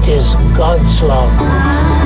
It is God's love.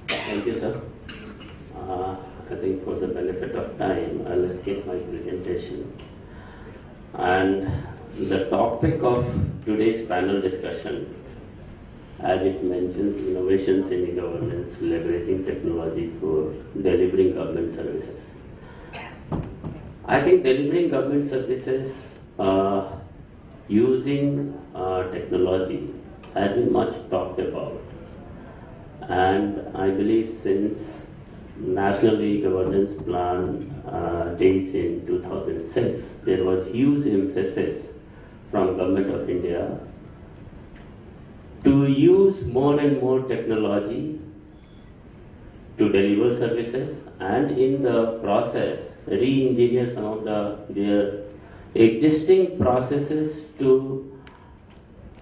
Thank you, sir. I think for the benefit of time, I'll skip my presentation. And the topic of today's panel discussion, as it mentions, innovations in e-governance, leveraging technology for delivering government services. I think delivering government services using technology has been much talked about. And I believe since National E-Governance Plan days in 2006, there was huge emphasis from Government of India to use more and more technology to deliver services, and in the process re-engineer some of their existing processes to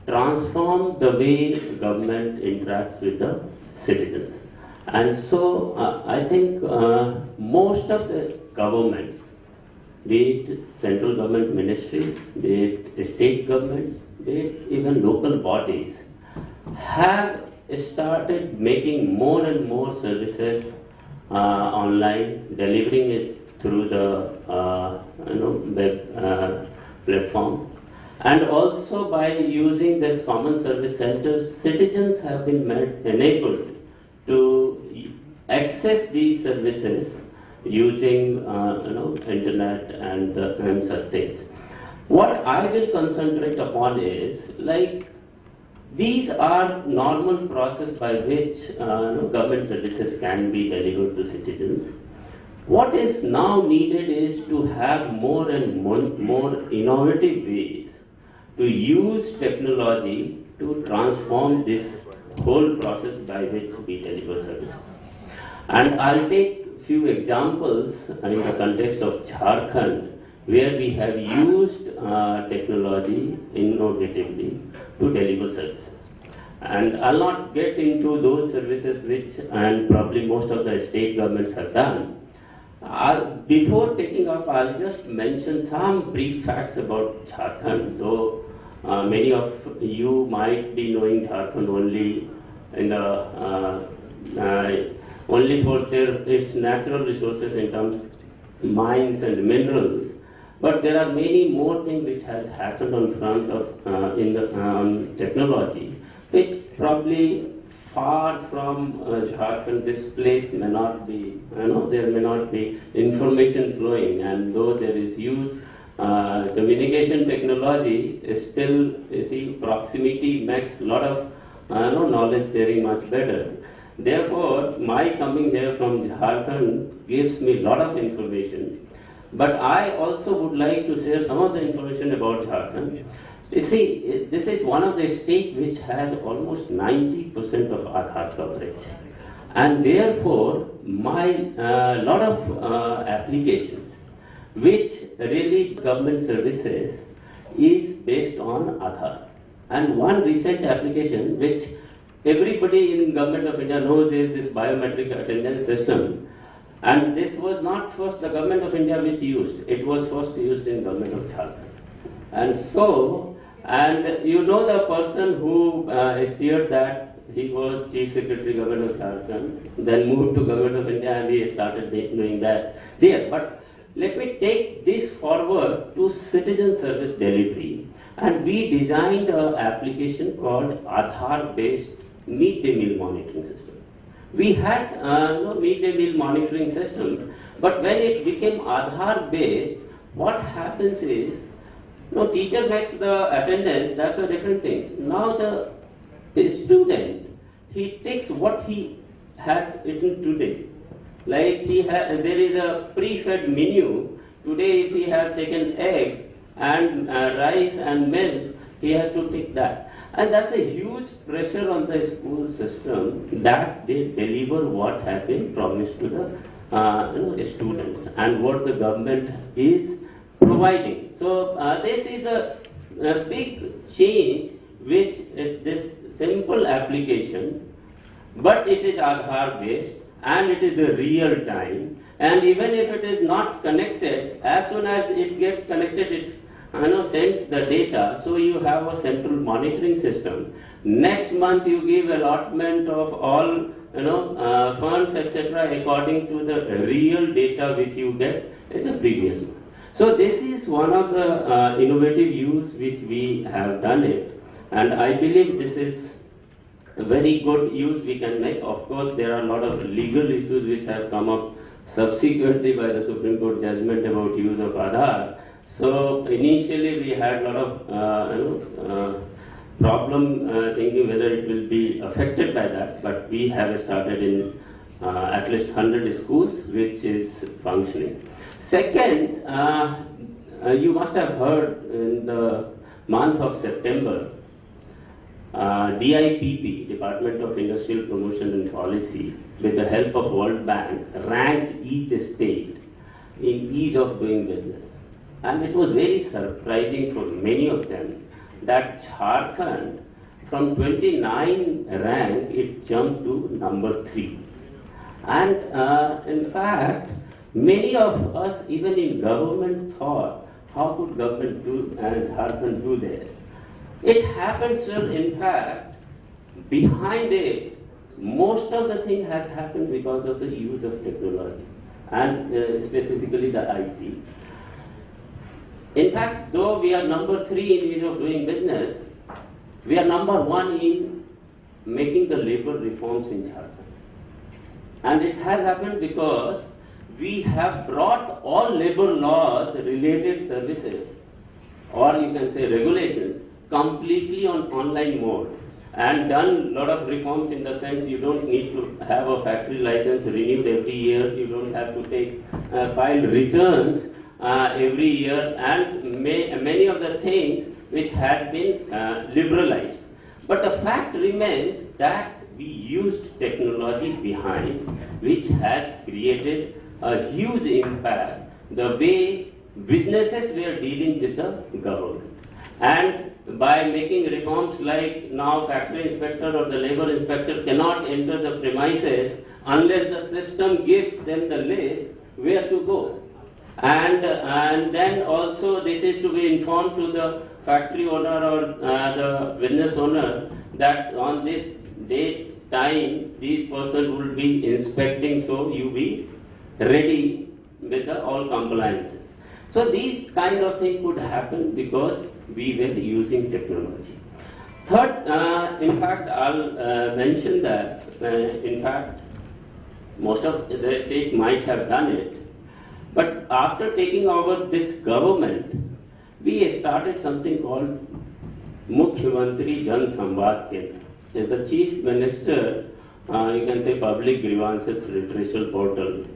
transform the way government interacts with the citizens. And so I think most of the governments, be it central government ministries, be it state governments, be it even local bodies, have started making more and more services online, delivering it through the web platform. And also by using this common service centers, citizens have been enabled to access these services using internet and such things. What I will concentrate upon is these are normal process by which government services can be delivered to citizens. What is now needed is to have more and more innovative ways to use technology to transform this whole process by which we deliver services. And I'll take few examples in the context of Jharkhand, where we have used technology innovatively to deliver services. And I'll not get into those services which, and probably most of the state governments have done. Before taking up, I'll just mention some brief facts about Jharkhand, though many of you might be knowing Jharkhand only in the only for its natural resources in terms of mines and minerals. But there are many more things which has happened on front of in the technology, which probably far from Jharkhand, this place may not be, there may not be information flowing, and though there is use communication technology, still, you see, proximity makes a lot of knowledge sharing much better. Therefore, my coming here from Jharkhand gives me a lot of information. But I also would like to share some of the information about Jharkhand. You see, this is one of the states which has almost 90% of Aadhaar coverage. And therefore, my lot of applications which really government services is based on Aadhaar. And one recent application which everybody in Government of India knows is this biometric attendance system. And this was not first the Government of India which used, it was first used in Government of Jharkhand. And so, and you know the person who steered that, he was Chief Secretary Government of Jharkhand, then moved to Government of India and he started doing that there. But let me take this forward to citizen service delivery. And we designed an application called Aadhaar-based midday meal monitoring system. We had no midday meal monitoring system, but when it became Aadhaar-based, what happens is, teacher makes the attendance, that's a different thing. Now the student, he takes what he had eaten today. Like there is a pre-fed menu. Today if he has taken egg and rice and milk, he has to take that. And that's a huge pressure on the school system that they deliver what has been promised to the students and what the government is providing. So this is a big change which this simple application, but it is Aadhaar based and it is a real time. And even if it is not connected, as soon as it gets connected, it sends the data, so you have a central monitoring system. Next month you give allotment of all funds, etc., according to the real data which you get in the previous month. So this is one of the innovative use which we have done it, and I believe this is a very good use we can make. Of course, there are a lot of legal issues which have come up subsequently by the Supreme Court judgment about use of Aadhaar. So initially we had a lot of problem thinking whether it will be affected by that, but we have started in at least 100 schools which is functioning. Second, you must have heard in the month of September, DIPP, Department of Industrial Promotion and Policy, with the help of World Bank, ranked each state in ease of doing business. And it was very surprising for many of them that Jharkhand, from 29 rank, it jumped to number 3. And in fact, many of us, even in government, thought, how could government do and Jharkhand do this? It happened, sir. In fact, behind it, most of the thing has happened because of the use of technology and specifically the IT. In fact, though we are number 3 in ease of doing business, we are number 1 in making the labor reforms in Jharkhand. And it has happened because we have brought all labor laws, related services, or you can say regulations, completely on online mode, and done a lot of reforms in the sense you don't need to have a factory license renewed every year, you don't have to take file returns every year, and many of the things which have been liberalized. But the fact remains that we used technology behind, which has created a huge impact the way businesses were dealing with the government. And by making reforms like now factory inspector or the labor inspector cannot enter the premises unless the system gives them the list where to go. And then also this is to be informed to the factory owner or the business owner that on this date, time, this person will be inspecting, so you be ready with the all compliances. So these kind of things could happen because we were using technology. Third, in fact, I'll mention that, in fact, most of the state might have done it, but after taking over this government, we started something called Mukhyamantri Jan Samvad Kendra. Is the Chief Minister, you can say Public Grievances Redressal Portal.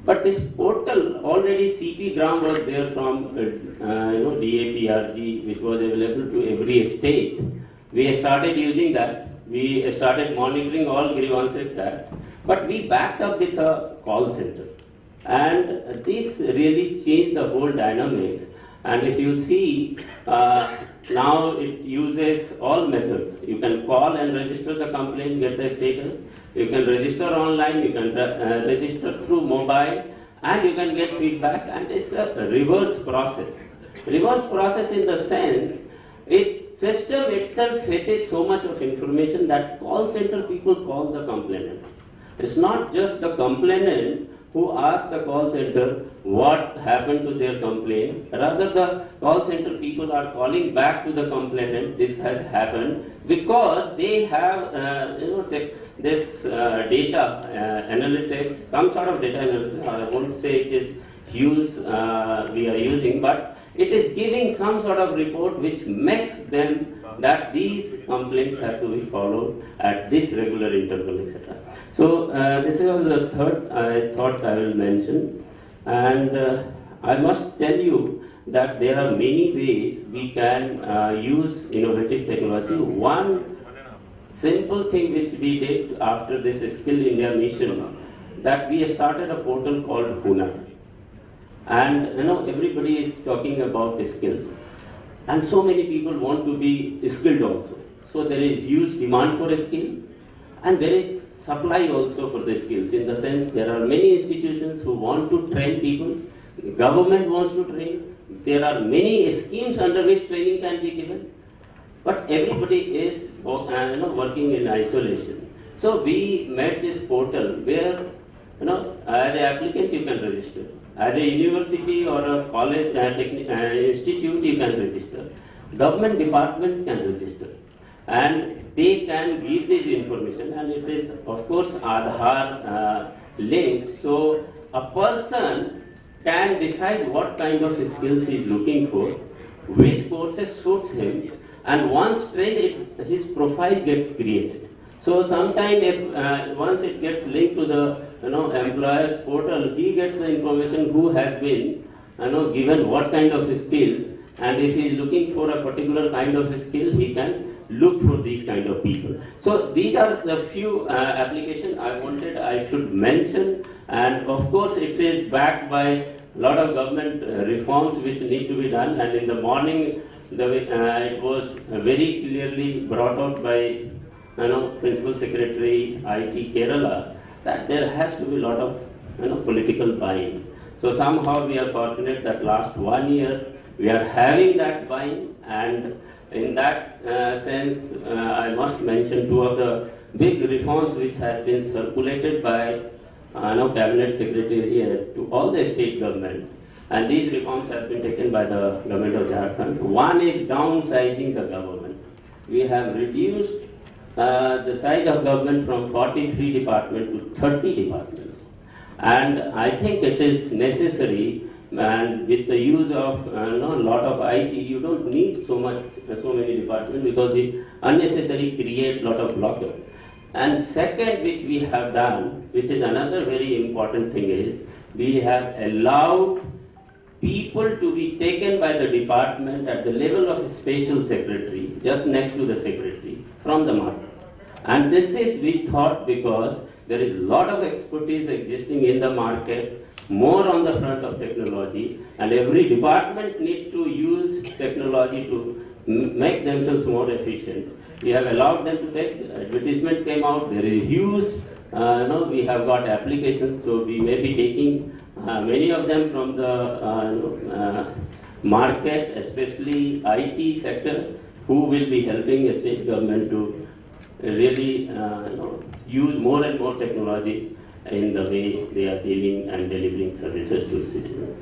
But this portal, already CP gram was there from DAPRG, which was available to every state. We started using that. We started monitoring all grievances there. But we backed up with a call center. And this really changed the whole dynamics. And if you see, now it uses all methods. You can call and register the complaint, get the status. You can register online, you can register through mobile, and you can get feedback. And it's a reverse process. Reverse process in the sense, system itself fetches so much of information that call center people call the complainant. It's not just the complainant who asks the call center what happened to their complaint. Rather, the call center people are calling back to the complainant, this has happened, because they have this data analytics, some sort of data analytics. I won't say it is huge we are using, but it is giving some sort of report which makes them that these complaints have to be followed at this regular interval, etc. So this was the third I thought I will mention, and I must tell you that there are many ways we can use innovative technology. One simple thing which we did after this Skill India mission, that we started a portal called Hunar. And everybody is talking about the skills. And so many people want to be skilled also. So there is huge demand for a skill, and there is supply also for the skills, in the sense there are many institutions who want to train people, government wants to train, there are many schemes under which training can be given, but everybody is working in isolation. So we made this portal where as an applicant you can register. As a university or a college institute, you can register. Government departments can register. And they can give this information, and it is, of course, Aadhaar linked. So a person can decide what kind of skills he is looking for, which courses suits him, and once trained, his profile gets created. So sometime if once it gets linked to the employer's portal, he gets the information who has been given what kind of skills, and if he is looking for a particular kind of skill, he can look for these kind of people. So these are the few applications I should mention, and of course it is backed by a lot of government reforms which need to be done, and in the morning it was very clearly brought out by Principal Secretary IT Kerala, that there has to be a lot of political buy-in. So somehow we are fortunate that last 1 year we are having that buy-in, and in that sense I must mention two of the big reforms which have been circulated by Cabinet Secretary to all the state government, and these reforms have been taken by the government of Jharkhand. One is downsizing the government. We have reduced the size of government from 43 departments to 30 departments. And I think it is necessary, and with the use of a lot of IT, you don't need so many departments, because they unnecessarily create a lot of blockers. And second, which we have done, which is another very important thing, is we have allowed people to be taken by the department at the level of a special secretary, just next to the secretary, from the market. And this is, we thought, because there is a lot of expertise existing in the market, more on the front of technology, and every department needs to use technology to make themselves more efficient. We have allowed them to take, advertisement came out, there is huge, we have got applications, so we may be taking many of them from the market, especially IT sector, who will be helping the state government to really use more and more technology in the way they are dealing and delivering services to citizens.